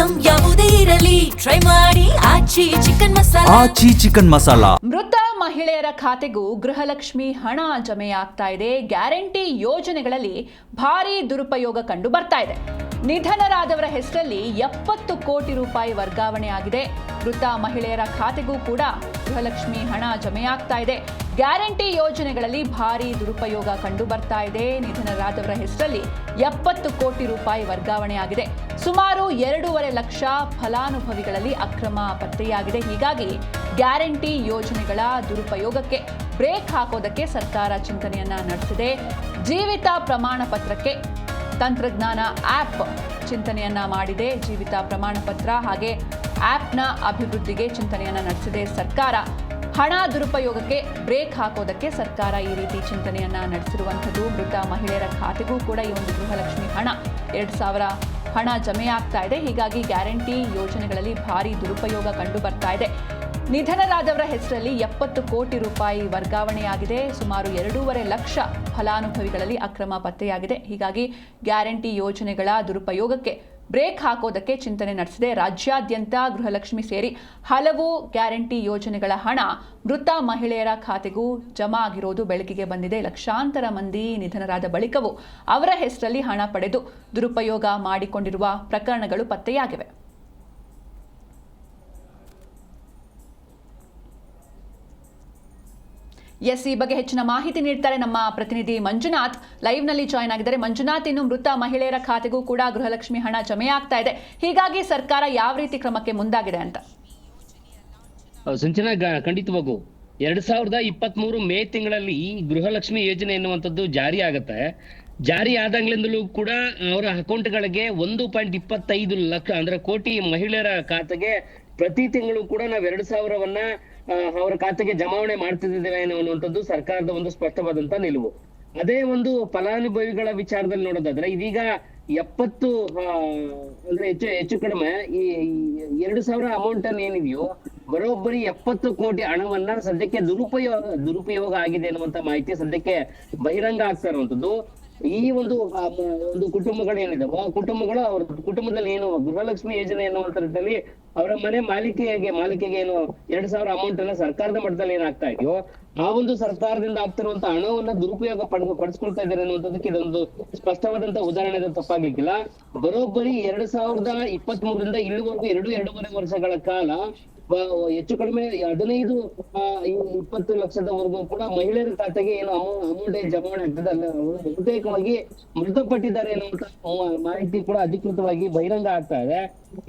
Item ಯಾವುದೇ ಇರಲಿ try ಮಾಡಿ ಆಚಿ ಚಿಕನ್ ಮಸಾಲಾ. ಮೃತ ಮಹಿಳೆಯರ ಖಾತೆಗೂ ಗೃಹಲಕ್ಷ್ಮಿ ಹಣ ಜಮೆಯಾಗ್ತಾ ಇದೆ. ಗ್ಯಾರಂಟಿ ಯೋಜನೆಗಳಲ್ಲಿ ಭಾರಿ ದುರುಪಯೋಗ ಕಂಡು ಬರ್ತಾ ಇದೆ. ನಿಧನರಾದವರ ಹೆಸರಲ್ಲಿ 70 ಕೋಟಿ ರೂಪಾಯಿ ವರ್ಗಾವಣೆ ಆಗಿದೆ. ಮೃತ ಮಹಿಳೆಯರ ಖಾತೆಗೂ ಕೂಡ ಗೃಹಲಕ್ಷ್ಮಿ ಹಣ ಜಮೆಯಾಗ್ತಾ ಇದೆ. ಗ್ಯಾರಂಟಿ ಯೋಜನೆಗಳಲ್ಲಿ ಭಾರಿ ದುರುಪಯೋಗ ಕಂಡು ಬರ್ತಾ ಇದೆ. ನಿಧನರಾದವರ ಹೆಸರಲ್ಲಿ 70 ಕೋಟಿ ರೂಪಾಯಿ ವರ್ಗಾವಣೆ ಆಗಿದೆ. ಸುಮಾರು 2.5 ಲಕ್ಷ ಫಲಾನುಭವಿಗಳಲ್ಲಿ ಅಕ್ರಮ ಪತ್ತೆಯಾಗಿದೆ. ಹೀಗಾಗಿ ಗ್ಯಾರಂಟಿ ಯೋಜನೆಗಳ ದುರುಪಯೋಗಕ್ಕೆ ಬ್ರೇಕ್ ಹಾಕೋದಕ್ಕೆ ಸರ್ಕಾರ ಚಿಂತನೆಯನ್ನ ನಡೆಸಿದೆ. ಜೀವಿತ ಪ್ರಮಾಣ ಪತ್ರಕ್ಕೆ ತಂತ್ರಜ್ಞಾನ ಆ್ಯಪ್ ಚಿಂತನೆಯನ್ನ ಮಾಡಿದೆ. ಜೀವಿತ ಪ್ರಮಾಣ ಪತ್ರ ಹಾಗೆ ಆ್ಯಪ್ನ ಅಭಿವೃದ್ಧಿಗೆ ಚಿಂತನೆಯನ್ನ ನಡೆಸಿದೆ ಸರ್ಕಾರ. ಹಣ ದುರುಪಯೋಗಕ್ಕೆ ಬ್ರೇಕ್ ಹಾಕೋದಕ್ಕೆ ಸರ್ಕಾರ ಈ ರೀತಿ ಚಿಂತನೆಯನ್ನ ನಡೆಸಿರುವಂಥದ್ದು. ಮೃತ ಮಹಿಳೆಯರ ಖಾತೆಗೂ ಕೂಡ ಈ ಒಂದು ಗೃಹಲಕ್ಷ್ಮಿ ಹಣ 2,000 ಹಣ ಜಮೆಯಾಗ್ತಾ ಇದೆ. ಹೀಗಾಗಿ ಗ್ಯಾರಂಟಿ ಯೋಜನೆಗಳಲ್ಲಿ ಭಾರಿ ದುರುಪಯೋಗ ಕಂಡು ಬರ್ತಾ ಇದೆ. ನಿಧನರಾದವರ ಹೆಸರಲ್ಲಿ 70 ಕೋಟಿ ರೂಪಾಯಿ ವರ್ಗಾವಣೆಯಾಗಿದೆ. ಸುಮಾರು 2.5 ಲಕ್ಷ ಫಲಾನುಭವಿಗಳಲ್ಲಿ ಅಕ್ರಮ ಪತ್ತೆಯಾಗಿದೆ. ಹೀಗಾಗಿ ಗ್ಯಾರಂಟಿ ಯೋಜನೆಗಳ ದುರುಪಯೋಗಕ್ಕೆ ಬ್ರೇಕ್ ಹಾಕೋದಕ್ಕೆ ಚಿಂತನೆ ನಡೆಸಿದೆ. ರಾಜ್ಯಾದ್ಯಂತ ಗೃಹಲಕ್ಷ್ಮಿ ಸೇರಿ ಹಲವು ಗ್ಯಾರಂಟಿ ಯೋಜನೆಗಳ ಹಣ ಮೃತ ಮಹಿಳೆಯರ ಖಾತೆಗೂ ಜಮಾ ಆಗಿರೋದು ಬೆಳಕಿಗೆ ಬಂದಿದೆ. ಲಕ್ಷಾಂತರ ಮಂದಿ ನಿಧನರಾದ ಬಳಿಕವೂ ಅವರ ಹೆಸರಲ್ಲಿ ಹಣ ಪಡೆದು ದುರುಪಯೋಗ ಮಾಡಿಕೊಂಡಿರುವ ಪ್ರಕರಣಗಳು ಪತ್ತೆಯಾಗಿವೆ. ಈ ಬಗ್ಗೆ ಹೆಚ್ಚಿನ ಮಾಹಿತಿ ನೀಡ್ತಾರೆ ನಮ್ಮ ಪ್ರತಿನಿಧಿ ಮಂಜುನಾಥ್. ಲೈವ್ ನಲ್ಲಿ ಜಾಯ್ನ್ ಆಗಿದ್ದಾರೆ. ಮಂಜುನಾಥ್, ಇನ್ನು ಮೃತ ಮಹಿಳೆಯರ ಖಾತೆಗೂ ಕೂಡ ಗೃಹಲಕ್ಷ್ಮಿ ಹಣ ಜಮೆಯಾಗ್ತಾ ಇದೆ. ಹೀಗಾಗಿ ಸರ್ಕಾರ ಯಾವ ರೀತಿ ಕ್ರಮಕ್ಕೆ ಮುಂದಾಗಿದೆ ಅಂತ? ಸಂಚನ, ಖಂಡಿತವಾಗೂ 2023 ಮೇ ತಿಂಗಳಲ್ಲಿ ಗೃಹಲಕ್ಷ್ಮಿ ಯೋಜನೆ ಎನ್ನುವಂಥದ್ದು ಜಾರಿ ಆಗುತ್ತೆ. ಜಾರಿ ಆದಾಗ್ಲಿಂದಲೂ ಕೂಡ ಅವರ ಅಕೌಂಟ್ಗಳಿಗೆ 1.25 ಲಕ್ಷ ಅಂದ್ರೆ ಕೋಟಿ ಮಹಿಳೆಯರ ಖಾತೆಗೆ ಪ್ರತಿ ತಿಂಗಳು ಕೂಡ ನಾವು 2,000ವನ್ನ ಅವರ ಖಾತೆಗೆ ಜಮಾವಣೆ ಮಾಡ್ತಿದ್ದೇವೆ ಅನ್ನುವಂಥದ್ದು ಸರ್ಕಾರದ ಒಂದು ಸ್ಪಷ್ಟವಾದಂತ ನಿಲುವು. ಅದೇ ಒಂದು ಫಲಾನುಭವಿಗಳ ವಿಚಾರದಲ್ಲಿ ನೋಡೋದಾದ್ರೆ ಇದೀಗ 70 ಅಂದ್ರೆ ಹೆಚ್ಚು ಕಡಿಮೆ ಈ 2,000 ಅಮೌಂಟ್ ಅನ್ನು ಏನಿದೆಯೋ ಬರೋಬ್ಬರಿ 70 ಕೋಟಿ ಹಣವನ್ನ ಸದ್ಯಕ್ಕೆ ದುರುಪಯೋಗ ಆಗಿದೆ ಅನ್ನುವಂತ ಮಾಹಿತಿ ಸದ್ಯಕ್ಕೆ ಬಹಿರಂಗ ಆಗ್ತಾ ಇರುವಂತದ್ದು. ಈ ಒಂದು ಕುಟುಂಬಗಳೇನಿದಾವೋ ಆ ಕುಟುಂಬಗಳು ಅವ್ರ ಕುಟುಂಬದಲ್ಲಿ ಏನು ಗೃಹಲಕ್ಷ್ಮಿ ಯೋಜನೆ ಎನ್ನುವಂತ ನಿಟ್ಟಿನಲ್ಲಿ ಅವರ ಮನೆ ಮಾಲಿಕೆಗೆ ಏನು 2,000 ಅಮೌಂಟ್ ಅನ್ನ ಸರ್ಕಾರದ ಮಟ್ಟದಲ್ಲಿ ಏನಾಗ್ತಾ ಇದೆಯೋ ಆ ಒಂದು ಸರ್ಕಾರದಿಂದ ಆಗ್ತಿರುವಂತ ಹಣವನ್ನ ದುರುಪಯೋಗ ಪಡಿಸ್ಕೊಳ್ತಾ ಇದ್ದಾರೆ ಅನ್ನುವಂಥದ್ದಕ್ಕೆ ಇದೊಂದು ಸ್ಪಷ್ಟವಾದಂತ ಉದಾಹರಣೆ ತಪ್ಪಾಗ್ಲಿಕ್ಕಿಲ್ಲ. ಬರೋಬ್ಬರಿ 2023ರಿಂದ ಇಲ್ಲಿವರೆಗೂ 2.5 ವರ್ಷಗಳ ಕಾಲ ಹೆಚ್ಚು ಕಡಿಮೆ 15-20 ಲಕ್ಷದವರೆಗೂ ಕೂಡ ಮಹಿಳೆಯರ ಖಾತೆಗೆ ಏನು ಅಮೌಂಟ್ ಜಮಾವಣೆ ಆಗ್ತದೆ ಅಲ್ಲ ಬಹುತೇಕವಾಗಿ ಮೃತಪಟ್ಟಿದ್ದಾರೆ ಅನ್ನುವಂತ ಮಾಹಿತಿ ಕೂಡ ಅಧಿಕೃತವಾಗಿ ಬಹಿರಂಗ ಆಗ್ತಾ ಇದೆ.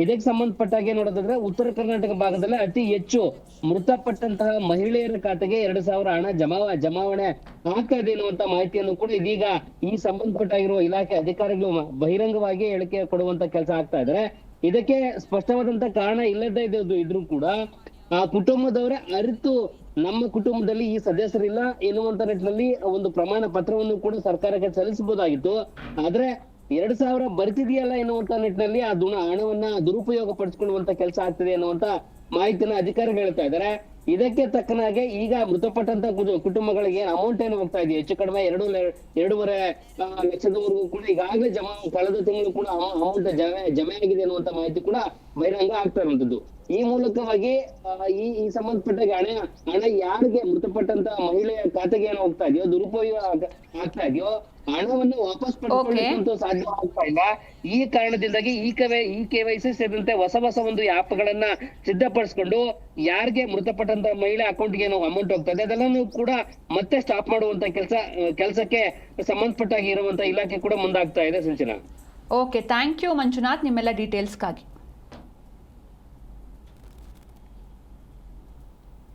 ಇದಕ್ಕೆ ಸಂಬಂಧಪಟ್ಟಾಗೆ ನೋಡೋದಾದ್ರೆ ಉತ್ತರ ಕರ್ನಾಟಕ ಭಾಗದಲ್ಲಿ ಅತಿ ಹೆಚ್ಚು ಮೃತಪಟ್ಟಂತಹ ಮಹಿಳೆಯರ ಖಾತೆಗೆ 2,000 ಹಣ ಜಮಾವಣೆ ಆಗ್ತಾ ಇದೆ ಅನ್ನುವಂತ ಮಾಹಿತಿಯನ್ನು ಕೂಡ ಇದೀಗ ಈ ಸಂಬಂಧಪಟ್ಟಾಗಿರುವ ಇಲಾಖೆ ಅಧಿಕಾರಿಗಳು ಬಹಿರಂಗವಾಗಿ ಹೇಳಿಕೆ ಕೊಡುವಂತ ಕೆಲಸ ಆಗ್ತಾ ಇದ್ದಾರೆ. ಇದಕ್ಕೆ ಸ್ಪಷ್ಟವಾದಂತ ಕಾರಣ ಇಲ್ಲದೇ ಇದ್ರೂ ಕೂಡ ಆ ಕುಟುಂಬದವರೇ ಅರಿತು ನಮ್ಮ ಕುಟುಂಬದಲ್ಲಿ ಈ ಸದಸ್ಯರಿಲ್ಲ ಎನ್ನುವಂತ ನಿಟ್ಟಿನಲ್ಲಿ ಒಂದು ಪ್ರಮಾಣ ಪತ್ರವನ್ನು ಕೂಡ ಸರ್ಕಾರಕ್ಕೆ ಸಲ್ಲಿಸಬಹುದಾಗಿತ್ತು. ಆದ್ರೆ 2,000 ಬರ್ತಿದೆಯಲ್ಲ ಎನ್ನುವಂತ ನಿಟ್ಟಿನಲ್ಲಿ ಆ ಹಣವನ್ನ ದುರುಪಯೋಗ ಪಡಿಸ್ಕೊಳ್ಳುವಂತ ಕೆಲಸ ಆಗ್ತಿದೆ ಅನ್ನುವಂತ ಮಾಹಿತಿನ ಅಧಿಕಾರಿಗಳು ಹೇಳ್ತಾ ಇದ್ದಾರೆ. ಇದಕ್ಕೆ ತಕ್ಕನಾಗೆ ಈಗ ಮೃತಪಟ್ಟಂತ ಕುಟುಂಬಗಳಿಗೆ ಅಮೌಂಟ್ ಏನು ಹೋಗ್ತಾ ಇದೆ ಹೆಚ್ಚು ಕಡಿಮೆ 2.5 ಲಕ್ಷದವರೆಗೂ ಕೂಡ ಈಗಾಗಲೇ ಕಳೆದ ತಿಂಗಳು ಕೂಡ ಅಮೌಂಟ್ ಜಮೆ ಆಗಿದೆ ಅನ್ನುವಂತ ಮಾಹಿತಿ ಕೂಡ ಬಹಿರಂಗ ಆಗ್ತಾ ಇರುವಂತದ್ದು. ಈ ಮೂಲಕವಾಗಿ ಈ ಸಂಬಂಧಪಟ್ಟ ಹಣ ಯಾರಿಗೆ ಮೃತಪಟ್ಟಂತ ಮಹಿಳೆಯ ಖಾತೆಗೆ ಏನು ಹೋಗ್ತಾ ಇದೆಯೋ ದುರುಪಯೋಗ ಆಗ್ತಾ ಇದೆಯೋ ಹಣವನ್ನು ವಾಪಸ್ ಪಡೆದುಕೊಳ್ಳುವಂತೂ ಸಾಧ್ಯ ಆಗ್ತಾ ಇಲ್ಲ. ಈ ಕಾರಣದಿಂದಾಗಿ ಈ KYC ಸೇರಿದಂತೆ ಹೊಸ ಒಂದು ಆ್ಯಪ್ ಗಳನ್ನ ಸಿದ್ಧಪಡಿಸ್ಕೊಂಡು ಯಾರಿಗೆ ಮೃತಪಟ್ಟಂತ ಮಹಿಳೆ ಅಕೌಂಟ್ಗೆ ಏನು ಅಮೌಂಟ್ ಹೋಗ್ತಾ ಇದೆ ಅದೆಲ್ಲನೂ ಕೂಡ ಮತ್ತೆ ಸ್ಟಾಪ್ ಮಾಡುವಂತ ಕೆಲಸಕ್ಕೆ ಸಂಬಂಧಪಟ್ಟಾಗಿ ಇರುವಂತ ಇಲಾಖೆ ಕೂಡ ಮುಂದಾಗ್ತಾ ಇದೆ. ಸಂಚನಾ, ಥ್ಯಾಂಕ್ ಯು ಮಂಜುನಾಥ್ ನಿಮ್ಮೆಲ್ಲ ಡೀಟೇಲ್ಸ್ಗಾಗಿ.